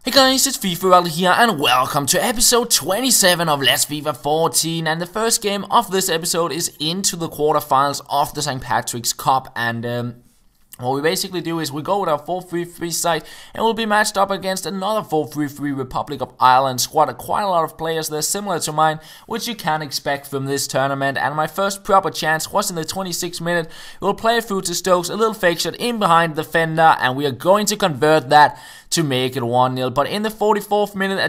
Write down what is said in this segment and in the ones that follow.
Hey guys, it's FifaRalle here and welcome to episode 27 of Let's FIFA 14, and the first game of this episode is into the quarterfinals of the St. Patrick's Cup. And what we basically do is we go with our 4-3-3 side and we'll be matched up against another 4-3-3 Republic of Ireland squad. Quite a lot of players there similar to mine, which you can expect from this tournament. And my first proper chance was in the 26th minute. We'll play it through to Stokes, a little fake shot in behind the defender, and we are going to convert that to make it 1-0. But in the 44th minute, a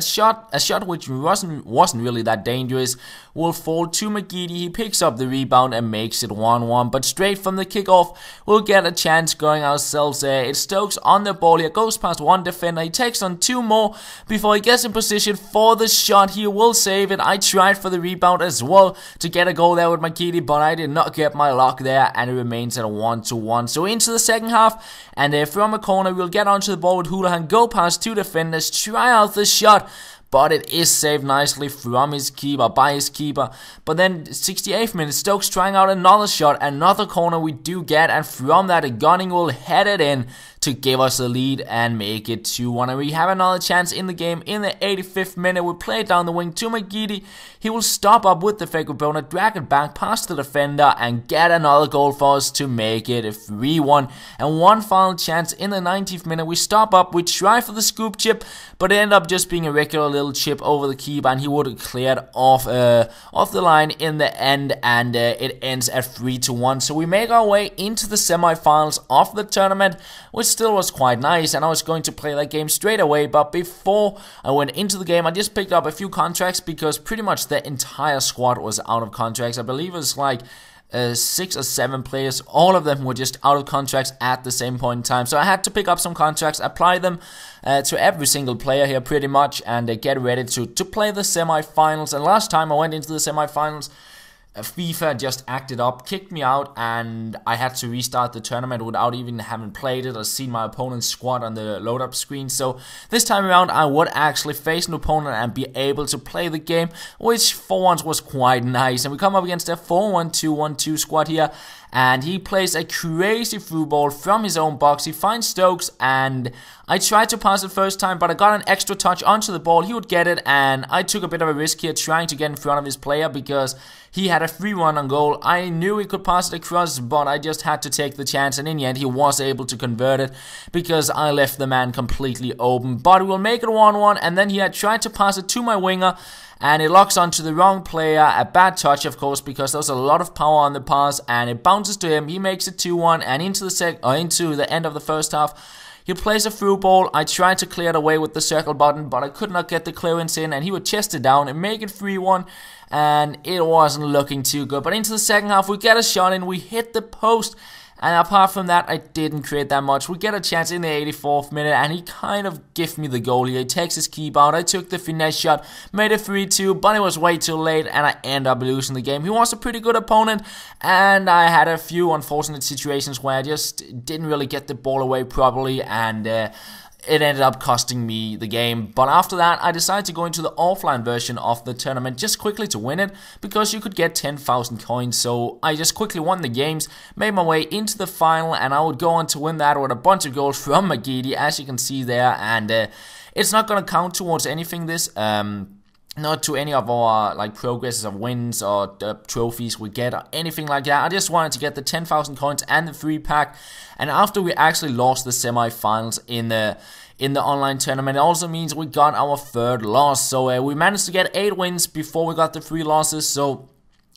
shot which wasn't really that dangerous will fall to McGeady. He picks up the rebound and makes it 1-1. But straight from the kickoff, we'll get a chance going ourselves there. It's Stokes on the ball here, goes past one defender, he takes on two more before he gets in position for the shot. He will save it. I tried for the rebound as well to get a goal there with McGeady, but I did not get my luck there, and it remains at a 1-1. So into the second half, and from a corner, we'll get onto the ball with Houlihan, go past two defenders, try out the shot, but it is saved nicely from his keeper, by his keeper. But then 68th minute, Stokes trying out another shot, another corner we do get, and from that Gunning will head it in to give us the lead and make it 2-1. And we have another chance in the game in the 85th minute. We play it down the wing to McGeady. He will stop up with the fake opponent, drag it back past the defender, and get another goal for us to make it a 3-1. And one final chance in the 90th minute. We stop up, we try for the scoop chip, but it ended up just being a regular little chip over the keeper, and he would have cleared off the line in the end, and it ends at 3-1. So we make our way into the semi-finals of the tournament, which still was quite nice, and I was going to play that game straight away. But before I went into the game, I just picked up a few contracts because pretty much the entire squad was out of contracts. I believe it was like 6 or 7 players, all of them were just out of contracts at the same point in time. So I had to pick up some contracts, apply them to every single player here pretty much, and get ready to play the semi-finals. And last time I went into the semi-finals, FIFA just acted up, kicked me out, and I had to restart the tournament without even having played it or seen my opponent's squad on the load-up screen. So this time around, I would actually face an opponent and be able to play the game, which for once was quite nice. And we come up against a 4-1-2-1-2 squad here, and he plays a crazy through ball from his own box. He finds Stokes, and I tried to pass it first time, but I got an extra touch onto the ball. He would get it, and I took a bit of a risk here trying to get in front of his player because he had a free run on goal. I knew he could pass it across, but I just had to take the chance, and in the end he was able to convert it because I left the man completely open. But we'll make it 1-1, and then he had tried to pass it to my winger, and it locks onto the wrong player. A bad touch, of course, because there's a lot of power on the pass, and it bounces to him. He makes it 2-1, and into the end of the first half, he plays a through ball. I tried to clear it away with the circle button, but I could not get the clearance in, and he would chest it down and make it 3-1, and it wasn't looking too good. But into the second half, we get a shot in, we hit the post, and apart from that, I didn't create that much. We get a chance in the 84th minute, and he kind of gave me the goal here. He takes his keep out. I took the finesse shot, made it 3-2, but it was way too late, and I end up losing the game. He was a pretty good opponent, and I had a few unfortunate situations where I just didn't really get the ball away properly, and it ended up costing me the game. But after that, I decided to go into the offline version of the tournament just quickly to win it, because you could get 10,000 coins. So I just quickly won the games, made my way into the final, and I would go on to win that with a bunch of goals from McGeady, as you can see there. And it's not going to count towards anything, this not to any of our like progresses of wins or trophies we get or anything like that. I just wanted to get the 10,000 coins and the free pack. And after we actually lost the semi-finals in the online tournament, it also means we got our third loss. So we managed to get 8 wins before we got the 3 losses. So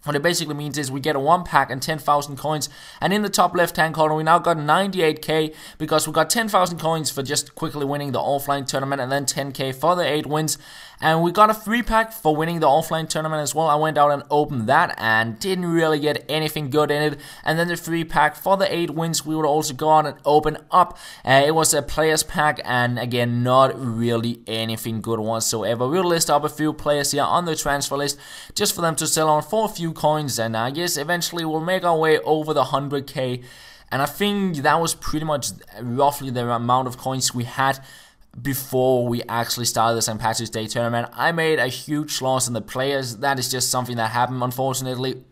what it basically means is we get a 1 pack and 10,000 coins, and in the top left hand corner we now got 98k because we got 10,000 coins for just quickly winning the offline tournament, and then 10k for the 8 wins. And we got a free pack for winning the offline tournament as well. I went out and opened that and didn't really get anything good in it. And then the free pack for the 8 wins we would also go out and open up. It was a players pack, and again, not really anything good whatsoever. We'll list up a few players here on the transfer list just for them to sell on for a few coins, and I guess eventually we'll make our way over the 100k. And I think that was pretty much roughly the amount of coins we had before we actually started the St. Patrick's Day tournament. I made a huge loss in the players. That is just something that happened, unfortunately.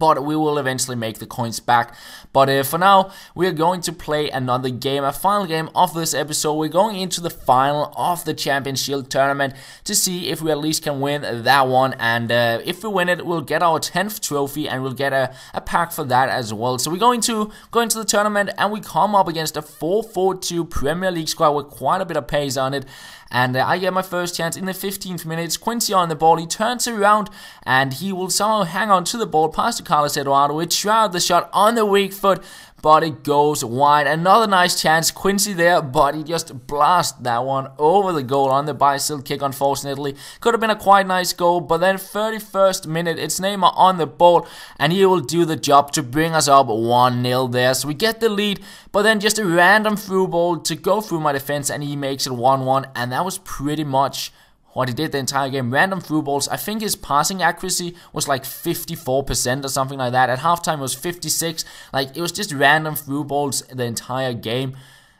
but we will eventually make the coins back. But for now, we are going to play another game, a final game of this episode. We're going into the final of the Champion Shield tournament to see if we at least can win that one. And if we win it, we'll get our 10th trophy, and we'll get a pack for that as well. So we're going to go into the tournament, and we come up against a 4-4-2 Premier League squad with quite a bit of pace on it. And I get my first chance in the 15th minute. Quincy on the ball, he turns around, and he will somehow hang on to the ball past to Carlos Eduardo. It shroud the shot on the weak foot, but it goes wide. Another nice chance, Quincy there, but he just blasts that one over the goal on the bicycle kick, unfortunately. Could have been a quite nice goal, but then 31st minute, it's Neymar on the ball, and he will do the job to bring us up 1-0 there. So we get the lead, but then just a random through ball to go through my defense, and he makes it 1-1, and that was pretty much what he did the entire game. Random through balls. I think his passing accuracy was like 54% or something like that. At halftime it was 56. Like, it was just random through balls the entire game,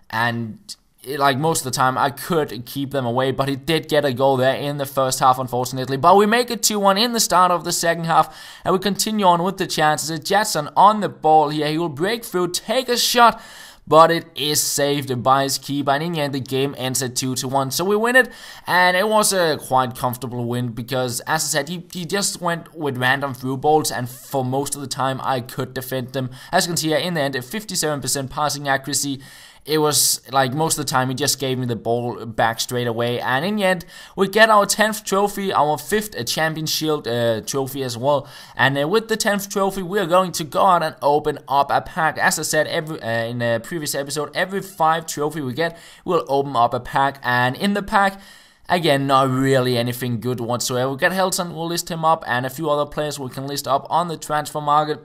and like most of the time I could keep them away, but he did get a goal there in the first half, unfortunately. But we make it 2-1 in the start of the second half, and we continue on with the chances. Jetson on the ball here. He will break through, take a shot, but it is saved by his keeper, and in the end the game ends at 2-1. So we win it, and it was a quite comfortable win because, as I said, he just went with random through balls, and for most of the time I could defend them. As you can see here, in the end, 57% passing accuracy. It was like most of the time he just gave me the ball back straight away, and in the end we get our 10th trophy, our 5th Champion Shield trophy as well. And with the 10th trophy, we are going to go out and open up a pack. As I said in a previous episode, every 5 trophy we get, we'll open up a pack, and in the pack, again, not really anything good whatsoever. We get Helton, we'll list him up, and a few other players we can list up on the transfer market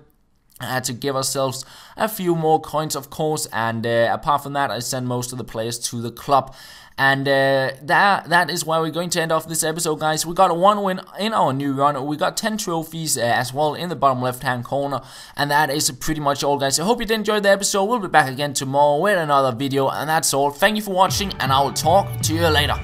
to give ourselves a few more coins, of course. And apart from that, I send most of the players to the club. And that is where we're going to end off this episode, guys. We got 1 win in our new run. We got 10 trophies as well in the bottom left hand corner, and that is pretty much all, guys. I hope you did enjoy the episode. We'll be back again tomorrow with another video, and that's all. Thank you for watching, and I will talk to you later.